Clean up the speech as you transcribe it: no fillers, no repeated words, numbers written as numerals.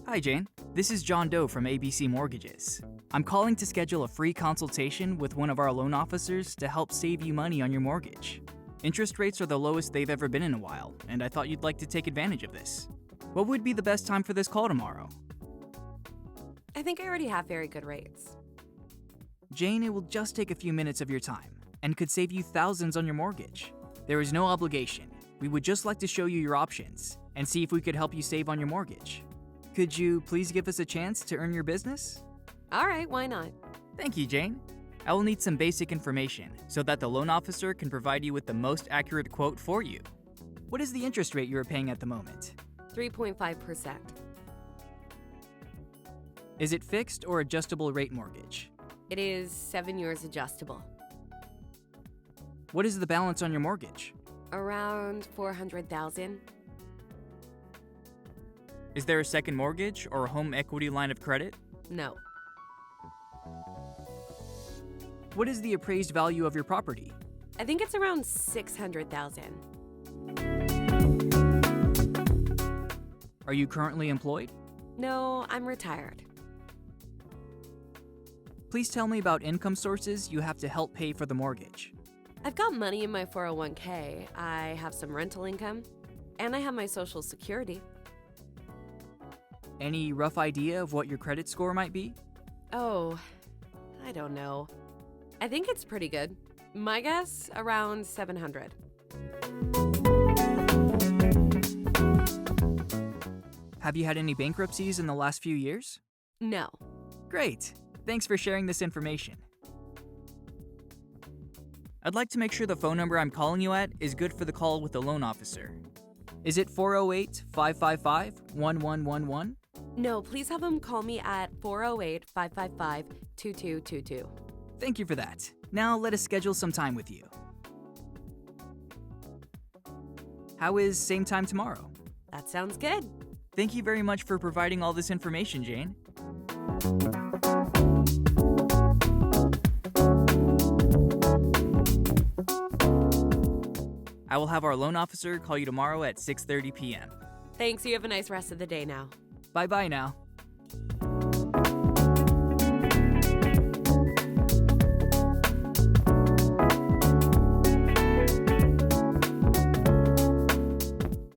Hi, Jane. This is John Doe from ABC Mortgages. I'm calling to schedule a free consultation with one of our loan officers to help save you money on your mortgage. Interest rates are the lowest they've ever been in a while, and I thought you'd like to take advantage of this. What would be the best time for this call tomorrow? I think I already have very good rates. Jane, it will just take a few minutes of your time and could save you thousands on your mortgage. There is no obligation. We would just like to show you your options and see if we could help you save on your mortgage. Could you please give us a chance to earn your business? All right, why not? Thank you, Jane. I will need some basic information so that the loan officer can provide you with the most accurate quote for you. What is the interest rate you are paying at the moment? 3.5%. Is it fixed or adjustable rate mortgage? It is 7 years adjustable. What is the balance on your mortgage? Around $400,000. Is there a second mortgage or a home equity line of credit? No. What is the appraised value of your property? I think it's around $600,000. Are you currently employed? No, I'm retired. Please tell me about income sources you have to help pay for the mortgage. I've got money in my 401k, I have some rental income, and I have my Social Security. Any rough idea of what your credit score might be? Oh, I don't know. I think it's pretty good. My guess, around 700. Have you had any bankruptcies in the last few years? No. Great. Thanks for sharing this information. I'd like to make sure the phone number I'm calling you at is good for the call with the loan officer. Is it 408-555-1111? No, please have them call me at 408-555-2222. Thank you for that. Now let us schedule some time with you. How is same time tomorrow? That sounds good. Thank you very much for providing all this information, Jane. I will have our loan officer call you tomorrow at 6:30 p.m. Thanks, you have a nice rest of the day now. Bye-bye now.